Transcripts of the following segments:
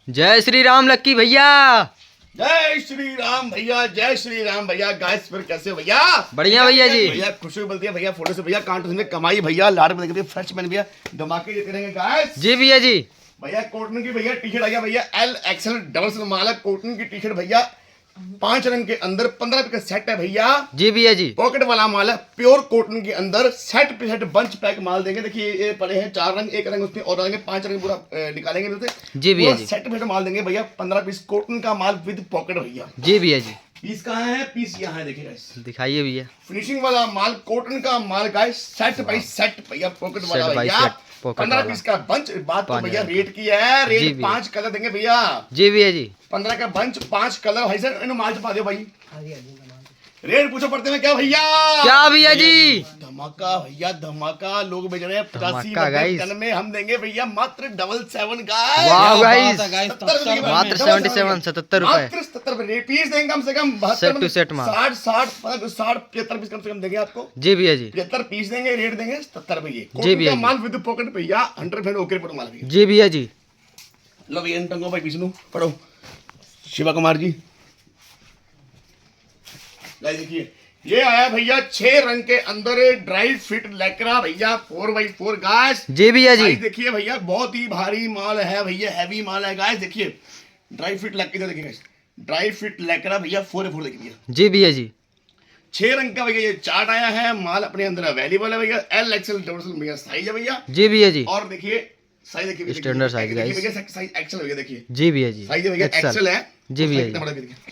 जय श्री राम लक्की भैया। जय श्री राम भैया, जय श्री राम भैया। गाइस फिर कैसे हो भैया? बढ़िया भैया जी। भैया खुशी बोलती है भैया, फोटो से भैया कांटो में कमाई भैया, लाड़ में देखिए फ्रेश मैन भैया, धमाके देते रहेंगे गाइस। जी भैया जी। भैया कॉटन की भैया टी शर्ट आ गया भैया, एल एक्सएल डबल एक्सएल माल है कॉटन की टी शर्ट भैया, 5 रंग के अंदर 15 रुपए का सेट है भैया। जी भैया जी। पॉकेट वाला माल है, प्योर कॉटन के अंदर सेट पे सेट बंच पैक माल देंगे। देखिए ये पड़े हैं 4 रंग, एक रंग उसमें और रहेंगे 5 रंग पूरा निकालेंगे उससे। जी भैया जी। सेट पे सेट माल देंगे भैया, 15 पीस कॉटन का माल विद पॉकेट भैया। जी भैया जी। पीस कहाँ है? पीस यहाँ है, देखिए गाइस। दिखाइए भैया। फिनिशिंग वाला माल कॉटन का माल गाइस, सेट बाई सेट भैया, पॉकेट वाला सेट बाई भैया, सेट, पॉकेट 15 वाला। पीस का बंच। बात तो 5 भैया रंग। रेट की है, जी रेट भैया। 5 कलर देंगे भैया, जी भैया जी। 15 का बंच 5 कलर। भाई सर इन्हें माल छपा दो भाई, रेट पूछो पड़ते में क्या भैया? क्या भैया जी? धमाका भैया धमाका, लोग बेच रहे हैं 85 धमाका गाइस। टन में, हम देंगे भैया मात्र 77 का। वाह गाइस, मात्र मात्र 77 रुपए। मात्र 70 रुपए पीस देंगे, कम से कम 72 सेट टू सेट माल। 60 75 पीस कम से कम देंगे आपको। जी भैया जी। 75 पीस देंगे, रेट देंगे 70 रुपए। जी भैया जी। माल विद पॉकेट भैया, 100% ओके रिपोर्ट माल भैया। जी भैया जी। लो भैया इन टंगों भाई पीस लो, पढ़ो शिवा कुमार जी। गाइस देखिए ये आया भैया 6 रंग के अंदर ड्राई फिट लेकरा भैया, 4x4 गाइस। जी भैया जी। गाइस देखिए भैया बहुत ही भारी माल है भैया, हैवी माल है गाइस। देखिए ड्राई फिट लेकरा, देखिए गाइस ड्राई फिट लेकरा भैया 4x4 देखिए भैया, जी भैया जी। 6 रंग का भैया ये चार्ट आया है, माल अपने अंदर अवेलेबल है भैया, एल एक्सएल डबल एक्सएल भैया साइज है भैया। जी भैया जी। और देखिए साइज देखिए, स्टैंडर्ड साइज देखिए गाइस। भैया साइज एक्सएल भैया, देखिए जी भैया जी। साइज भैया एक्सएल है। जी भैया जी।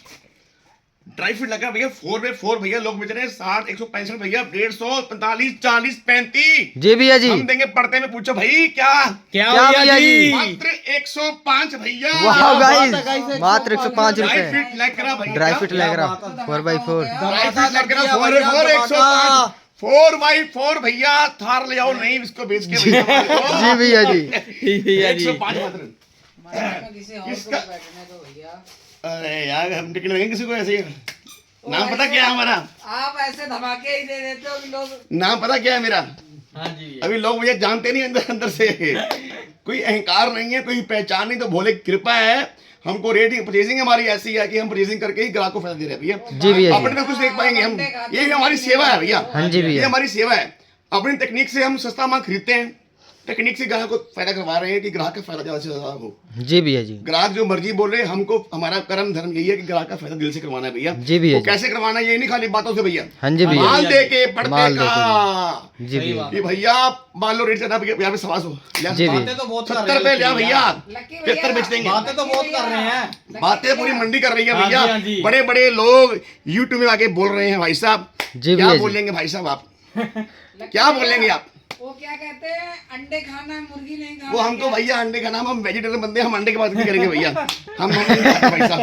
ड्राई फ्रूट लगा भैया 4x4 भैया, लोग बेच रहे हैं 60 165 भैया, 150 45 40 35। जी भैया जी। हम देंगे पड़ते में, पूछो भाई क्या क्या भैया जी? मात्र 105 भैया। वाह गाइस, मात्र 105 ड्राई रुपए। फ्रूट लेकरा भैया, ड्राई फिट लग रहा 4x4। Dry fruit लेकरा 4x4 105 4x4 भैया, थार ले आओ नहीं इसको बेच के भैया। जी भैया जी। 105 मात्र। इसका अरे यार हम टिकट लगेंगे किसी को ऐसे ही। नाम पता क्या है हमारा? आप ऐसे धमाके ही दे देते हो कि लोग। नाम पता क्या है मेरा? हाँ जी। अभी लोग मुझे जानते नहीं अंदर अंदर से, कोई अहंकार नहीं है, कोई पहचान नहीं, तो भोले की कृपा है। हमको रेटिंग परचेजिंग हमारी ऐसी है कि हम परचेजिंग करके ही ग्राहक को फायदा दे रहे हैं भैया। जी भैया अपने में कुछ देख पाएंगे हम, ये भी हमारी सेवा है भैया। हाँ जी भैया। ये हमारी सेवा है, अपनी तकनीक से हम सस्ता माल खरीदते हैं, तकनीक से ग्राहक को फायदा करवा रहे हैं कि ग्राहक का फायदा ज्यादा से ज्यादा हो। जी भैया जी। ग्राहक जो मर्जी बोले, हमको हमारा कर्म धर्म यही है कि ग्राहक का फायदा दिल से करवाना है भैया। जी भैया वो कैसे करवाना है, ये नहीं खाली बातों से भैया। हाँ जी भैया। माल दे के पड़ते माल दे का। जी भैया। ये भैया मान लो रेट ज्यादा यहाँ पे सवास हो, जी भैया। तो बहुत 70 रुपए लिया भैया, लक्की भैया 75 बेच देंगे। बातें तो बहुत कर रहे हैं। बातें पूरी मंडी कर रही है हाँ जी, हाँ भैया। जी। बड़े बड़े लोग यूट्यूब में आके बोल रहे हैं भाई साहब, जी क्या भैया जी। बोलेंगे भाई साहब आप? क्या बोलेंगे आप? वो क्या कहते हैं, अंडे खाना है मुर्गी नहीं खाना। वो हमको भैया अंडे का नाम, हम वेजिटेरियन बंदे हैं, हम अंडे की बात नहीं करेंगे भैया। हम नहीं खाते भाई साहब,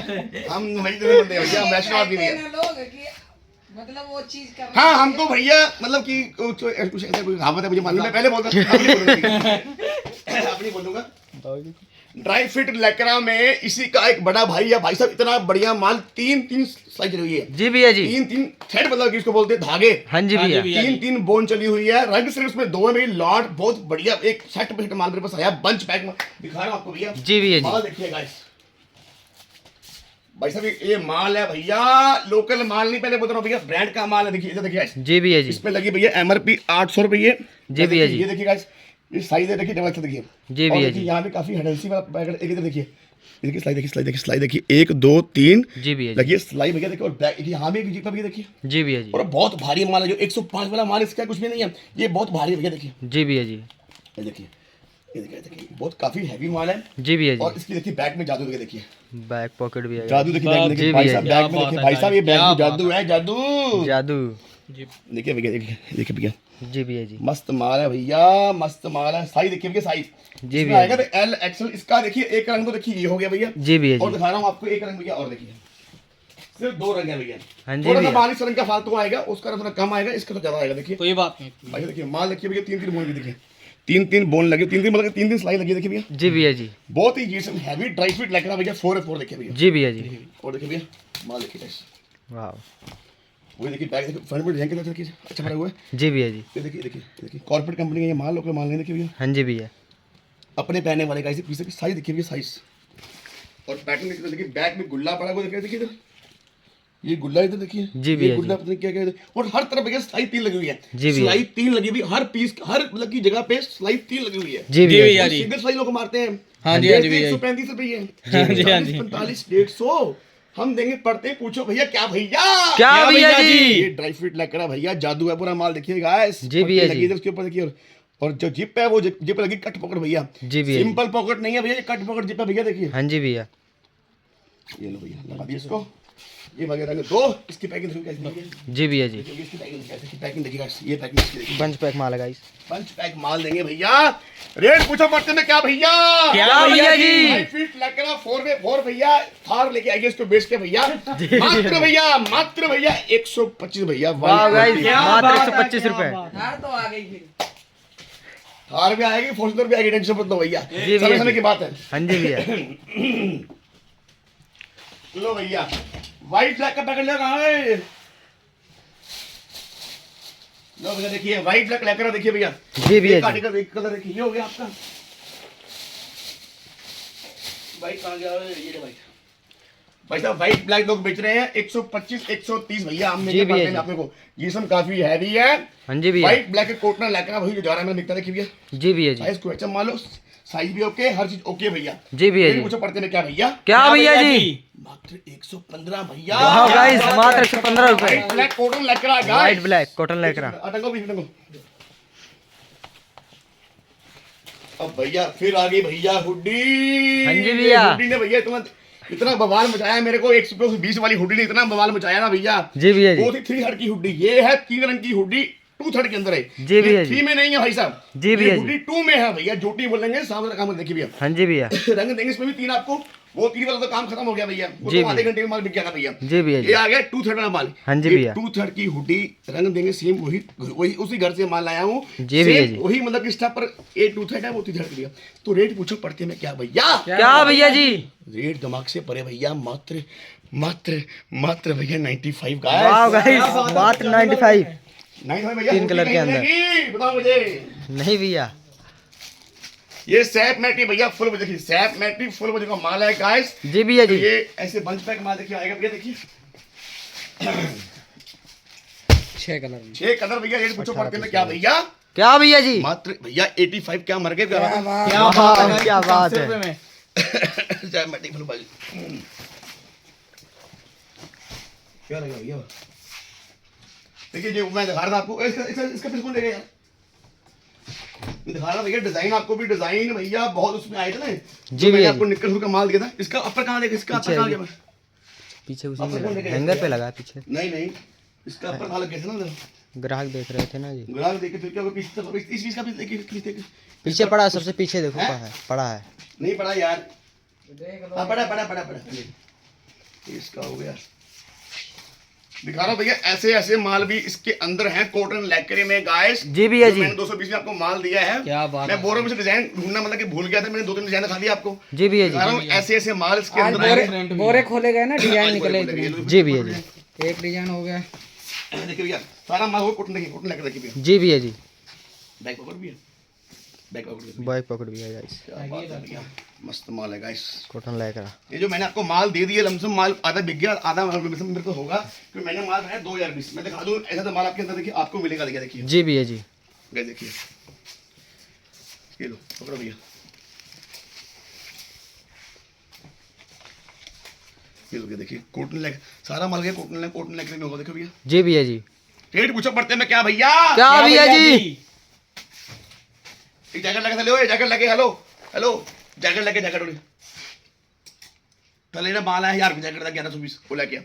हम वेजिटेरियन बंदे हैं भैया, हम वैष्णव आदमी भैया। लोग कि मतलब वो चीज कर। हाँ हमको भैया मतलब कि कुछ ऐसा कोई कहावत है मुझे मालूम है, पहले बोलता अपनी बोलूंगा। ड्राई फिट लेकरा में इसी का एक बड़ा भाई है भाई साहब, इतना बढ़िया माल, 3 स्लाइस चली हुई है। जी भैया जी। 3 थ्रेड मतलब कि इसको बोलते हैं धागे। हाँ जी भैया। 3 बोन चली हुई है, रंग सिर्फ उसमें 2 है मेरी, लॉट बहुत बढ़िया, एक सेट पे माल मेरे पास आया, बंच पैक में दिखा रहा हूं आपको भैया। जी भैया जी। माल देखिए गाइस, भाई साहब ये माल है भैया, लोकल माल नहीं, पहले बोल रहा हूं भैया ब्रांड का माल है। देखिए इधर देखिए गाइस, जी भैया जी। इसमें लगी भैया एमआरपी 800 रुपये। जी भैया जी। ये देखिए गाइस, ये साइज है, देखिए डबल से देखिए। जी और भैया देखिए जी। यहाँ पे काफी हेडेंसी वाला पैकेट, एक इधर देखिए, ये देखिए स्लाइड, देखिए स्लाइड, देखिए स्लाइड, देखिए 1 2 3 जी भैया जी। लगी स्लाइड भैया, देखिए। और बैक यहाँ भी एक जीप भैया देखिए, जी भैया जी। और बहुत भारी माल है, जो 105 वाला माल इसका कुछ भी नहीं है, ये बहुत भारी है भैया। देखिए जी भैया जी। ये देखिए, ये देखिए, देखिए बहुत काफी हैवी माल है। जी भैया और जी। इसकी देखिए बैक में जादू, देखिए बैक पॉकेट भी है। जादू, देखिए बैक में, जी देखिए भाई भैया साहब जी। बैक में, देखिए भाई साहब ये बैक में जादू है, जादू जादू। देखिए भैया, देखिए देखिए भैया, जी भैया जी। मस्त माल है भैया, मस्त माल है। साइज देखिए भैया, साइज जी इसमें भैया आएगा तो एल एक्सएल। इसका देखिए एक रंग तो देखिए ये हो गया भैया, जी भैया और जी। दिखा रहा हूँ आपको एक रंग भैया, और देखिए सिर्फ 2 रंग है भैया। हाँ जी थोड़ा सा भैया। 22 रंग का फालतू आएगा, उसका थोड़ा कम आएगा, इसका तो ज्यादा आएगा। देखिए कोई बात नहीं। भाई देखिए माल देखिए भैया, 3 बोन की, देखिए 3 बोन लगे, 3 मतलब 3 स्लाइड लगी है, देखिए भैया। जी भैया जी। बहुत ही ये हैवी ड्राई फिट लेकर भैया, 4x4 देखिए भैया। जी भैया जी। और देखिए भैया माल देखिए guys। वाह। वो देखिए बैग देखिए, फ्रंट में डिजाइन के साथ देखिए अच्छा बना हुआ है। जी भैया जी। ये देखिए, देखिए देखिए कॉर्पोरेट कंपनी का ये माल, लोकल माल नहीं, देखिए भैया हाँ जी भैया। अपने पहने वाले का। इसे पीछे की साइज देखिए भैया, साइज और पैटर्न देखिए, बैक में गुल्ला पड़ा हुआ देखिए इधर, ये गुल्ला इधर देखिए, जी भैया ये गुल्ला पता नहीं क्या क्या है। और हर तरफ भैया सिलाई 3 लगी हुई है, जी भैया। सिलाई 3 लगी हुई, हर पीस हर मतलब की जगह पे सिलाई 3 लगी हुई है। जी भैया जी। सिंगल सिलाई लोग मारते हैं, हाँ जी, हाँ जी भैया। 135 रुपये है, हाँ जी, हाँ जी। 45 150 हम देंगे। पढ़ते पूछो भैया क्या भैया, क्या भैया जी? ये ड्राई फ्रूट लग भैया, जादू है पूरा माल देखिए गाइस। जी भैया जी। लगी इधर उसके ऊपर देखिए, और जो जिप है वो जिप लगी कट पॉकेट भैया, जी भैया जी। सिंपल पॉकेट नहीं है भैया, ये कट पॉकेट जिप है भैया देखिए। हाँ जी भैया। ये लो भैया, लगा दिए इसको, ये वगैरह रंग दो, इसकी पैकिंग देखिए कैसी है। जी भैया जी। इसकी पैकिंग कैसी, पैकिंग देखिए गाइस, ये पैकिंग देखिए, पंच पैक माल है गाइस। पंच पैक माल देंगे भैया। रेट पूछो पड़ते में क्या भैया, क्या भैया जी? 5 फीट लकड़ा 4x4 भैया, थार लेके आइए इसको बेच के भैया, मात्र भैया 125 भैया। वाह गाइस, मात्र 125 रुपए। धार तो आ गई फिर। थार भी आएगी, फॉर्च्यूनर भी आएगी, टेंशन मत लो भैया, जी भैया समय समय जी। की बात है। हाँ जी भैया। लो भैया, व्हाइट ब्लैक का पैकेट लगा है, लो भैया देखिए, व्हाइट ब्लैक लेकर देखिए भैया। जी भैया जी। एक कलर देखिए, ये हो गया आपका व्हाइट, कहाँ गया ये व्हाइट। भाई साहब व्हाइट ब्लैक लोग बेच रहे हैं 125 130 भैया, हम जी नहीं भैया पाते हैं जी। आपने को, ये सब काफी हैवी है। हाँ जी भैया। व्हाइट ब्लैक के कोट में लेकर वही जो जा रहा है मैंने दिखता देखिए भैया, जी भैया जी। साइज को अच्छा मान लो, साइज भी ओके, हर चीज ओके भैया। जी भैया जी। मुझे पड़ते में क्या भैया, क्या भैया जी? मात्र 115 भैया। वाह गाइस, मात्र 115 रुपए। व्हाइट ब्लैक कॉटन लेकर आ व्हाइट ब्लैक कॉटन लेकर। अटको भी अटको। अब भैया फिर आ गई भैया हुड्डी। हाँ जी भैया। हुड्डी ने भैया इतना बवाल मचाया है मेरे को, 120 वाली हुड्डी ने इतना बवाल मचाया ना भैया। जी भैया जी। वो थी 3 की हुड्डी, ये है 3 रंग की हुड्डी, 2 के अंदर है। जी भैया जी। 3 में नहीं है भाई साहब, जी भैया जी। हुड्डी 2 में है भैया, जोटी बोलेंगे सामने काम देखिए भैया। हाँ जी भैया। रंग देंगे इसमें भी 3 आपको, वो 3 वाला तो काम खत्म हो गया भैया, वो जी तो आधे भैया। घंटे में माल बिक गया था भैया। जी भैया ये जी। आ गया 2/3 वाला माल। हाँ जी ये भैया। 2/3 की हुडी रंग देंगे सेम, वही उसी घर से माल लाया हूँ। जी भैया जी। वही मतलब इस टाइप पर ये 2/3 है, वो 3/3 दिया। तो रेट पूछो पड़ते में क्या भैया, क्या भैया जी? रेट दिमाग से परे भैया, मात्र मात्र मात्र भैया 95 का वाह गाइस, मात्र 95। 95 भैया। 3 कलर के अंदर। अंदर बताओ मुझे, नहीं भैया। ये सैप मैटी भैया फुल बजे देखिए, सैप मैटी फुल बजे का माल है गाइस। जी भैया जी। ये ऐसे बंच पैक माल देखिए आएगा भैया, देखिए 6 कलर में। 6 कलर भैया। रेट पूछो पड़ते में क्या भैया, क्या भैया जी? मात्र भैया 85 क्या मर गए क्या क्या बात है। सैप मैटी फुल बजे क्या लगा भैया। देखिए जो मैं दिखा रहा था आपको, इसका पीस कौन ले गया यार, मैं दिखा रहा भैया डिजाइन, आपको भी डिजाइन भैया बहुत उसमें आए थे ना जी मैंने भैया आपको निक्कर का माल दिया था। इसका अपर कहाँ देखा, इसका अपर कहाँ गया, पीछे उसी में लगा, हैंगर पे लगा है पीछे। नहीं नहीं इसका अपर कहाँ लग गया था ना, ग्राहक देख रहे थे ना जी। ग्राहक देखे फिर क्या होगा, इस पीस का पीस देखिए, पीस देखिए पीछे पड़ा है, सबसे पीछे देखो कहाँ है, पड़ा है। नहीं पड़ा यार, देख लो। हाँ पड़ा इसका हो गया। दिखा रहा हूँ भैया, ऐसे ऐसे माल भी इसके अंदर हैं कॉटन लैक्रे में गाइस। जी भैया जो जी। मैंने 220 में आपको माल दिया है। क्या बात मैं है। बोरों में से डिजाइन ढूंढना मतलब कि भूल गया था, मैंने 2-3 डिजाइन दिखा दिया आपको। जी भैया दिखा रहा हूँ जी। ऐसे ऐसे माल इसके आज अंदर हैं। बोरे खोले गए ना, डिजाइन आज निकले बोरे खोले इतने। गए। जी भैया जी। एक डिजाइन हो गया। देखिए भैया सारा माल वो कॉटन देखिए, कॉटन लैक्रे देखिए भैया, जी भैया जी। बैक पॉकेट भी है, बैक पॉकेट भी है। बॉय पकड़ भी है गाइस, क्या बात है भैया, मस्त माल है गाइस। कॉटन लेकर। ये जो मैंने आपको माल दे दिया लमसम माल आधा बिक गया, आधा लमसम मेरे को होगा, क्योंकि मैंने माल है 2020। मैं दिखा दूं ऐसा तो माल आपके अंदर देखिए आपको मिलेगा, देखिए जी भैया जी। गए देखिए, ये लो पकड़ो भैया, ये लो देखिए कॉटन लैक, सारा माल गया कॉटन लैक में होगा, देखो भैया। जी भैया जी। रेट पूछो पड़ते में क्या भैया, क्या भैया जी? एक जैकेट लगे चले, जैकेट लगे, हेलो हेलो जैकेट लगे, जैकेट उड़ी चले ना, माल है यार जैकेट था 1120 वो लेके आ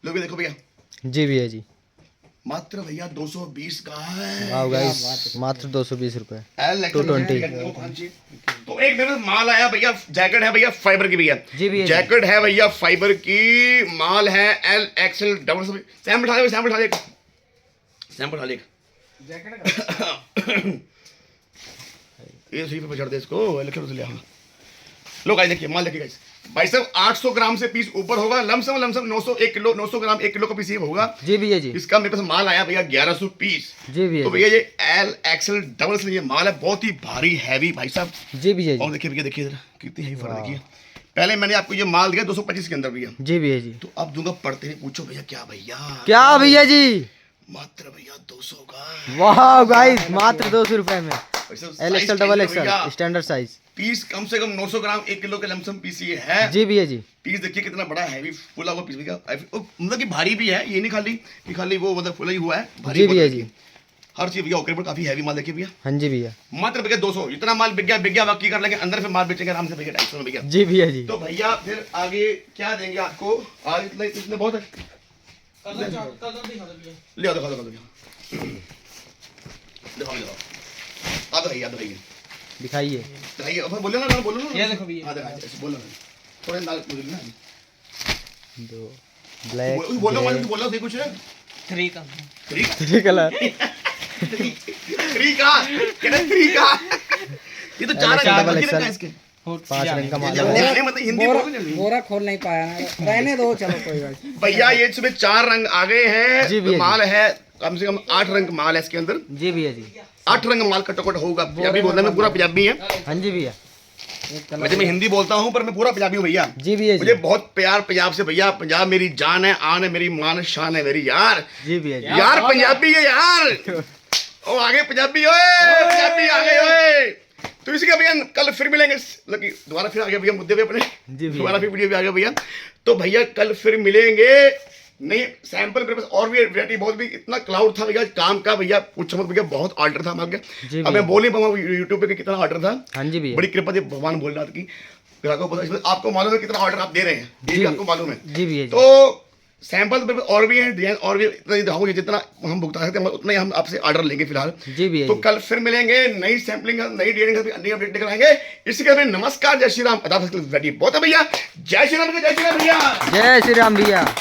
लो भी, देखो भैया जी भैया जी। मात्र भैया 220 का है। वाह गाइस, मात्र 220 रुपए। 220। तो एक मेरे पास माल आया भैया, जैकेट है भैया फाइबर की भैया। जी भैया जी। जैकेट है भैया फाइबर की, माल है एल एक्सएल डबल। सैंपल उठा ले, सैंपल उठा ले, सैंपल उठा ले। जैकेट का ये सही पे चढ़ दे इसको, लिखे ले। हाँ लो गाइस देखिए माल देखिए गाइस, भाई साहब 800 ग्राम से पीस ऊपर होगा, लमसम 900 1 किलो 900 ग्राम 1 किलो का पीस ये होगा। जी भैया जी। इसका मेरे पास माल आया भैया 1100 पीस। जी भैया तो जी। भैया ये एल एक्सएल डबल से ये माल है, बहुत ही भारी हैवी भाई साहब। जी भैया और जी। देखिए भैया, देखिए जरा कितनी हैवी फर देखिए, पहले मैंने आपको ये माल दिया 225 के अंदर भैया, जी भैया जी। तो अब दूंगा पढ़ते ही। पूछो भैया क्या भैया, क्या भैया जी? मात्र भैया 200 का। वाह गाइस, मात्र 200 रुपए में वैसे एल size एक्सएल के डबल अंदर भैया एक्सएल स्टैंडर्ड साइज। पीस कम से कम 900 ग्राम 1 किलो के लमसम पीस ये है। जी भैया जी। पीस देखिए कितना बड़ा हैवी फुला हुआ पीस भैया, मतलब कि भारी भी है, ये नहीं खाली कि खाली वो मतलब फुला ही हुआ है, भारी जी बहुत भैया है। जी। हर चीज भैया ओके पर काफी हैवी माल देखिए भैया। हाँ जी भैया। मात्र भैया 200, इतना माल बिक गया बाकी कर लेंगे अंदर, फिर माल बेचेंगे आराम से भैया 250 में भैया। जी भैया जी। तो भैया फिर आगे क्या देंगे आपको? आज इतना इतने बहुत है, ले आओ दिखा दो दिखाओ आप भैया दिखाइए। दिखाइए, अब बोलो ना बोलो ना। ये देखो भैया। हाँ दिखाइए, ऐसे बोलो ना, थोड़े नाल बोलो ना, दो ब्लैक बोलो वाले बोलो देखो कुछ 3 का। 3 कलर। 3 का कहना 3 का, ये तो 4 डबल रंग एक्सएल। है इसके। 5 रंग का माल है। दिखाने मतलब हिंदी बोरा बोलो जल्दी। बोरा खोल नहीं पाया ना, रहने दो, चलो कोई बात नहीं। भैया ये इसमें 4 रंग आ गए हैं, जी भैया तो जी। माल है कम से कम 8 रंग माल है इसके अंदर, जी भैया जी। 8 रंग माल कटोकट होगा। पंजाबी बोलने में पूरा पंजाबी है, हाँ जी भैया। वैसे मैं हिंदी बोलता हूँ पर मैं पूरा पंजाबी हूँ भैया। जी भैया मुझे जी। बहुत प्यार पंजाब से भैया, पंजाब मेरी जान है, आन है, मेरी मान शान है मेरी यार। जी भैया जी। यार पंजाबी है यार, ओ आगे पंजाबी ओए, पंजाबी आ गए ओए। तो इसी का भैया कल फिर मिलेंगे, मतलब कि दोबारा फिर आ गया भैया मुद्दे पे अपने, जी भैया। दोबारा फिर वीडियो भी आ गया भैया। तो भैया कल फिर मिलेंगे, नहीं सैंपल मेरे पास और भी वैरायटी बहुत भी, इतना क्लाउड था भैया काम का भैया, पूछो मत भैया, बहुत ऑर्डर था हमारे। जी अब भैया। मैं बोल नहीं पाऊंगा यूट्यूब पे कि कितना ऑर्डर था। हाँ जी भैया। बड़ी कृपा थी भगवान भोलेनाथ की, ग्राहकों को पता, आपको मालूम है कितना ऑर्डर आप दे रहे हैं, ये भी जी। आपको मालूम है। जी भैया जी। तो सैंपल पे और भी हैं, डिजाइन और भी, इतना ही दिखाऊंगे जितना हम भुगता सकते हैं उतना ही हम आपसे ऑर्डर लेंगे फिलहाल। जी भैया तो जी। कल फिर मिलेंगे नई सैंपलिंग नई डिजाइन नई अपडेट लेकर आएंगे। इसी के नमस्कार, जय श्री राम, अदा बहुत है भैया, जय श्री राम भैया। जय श्री राम भैया।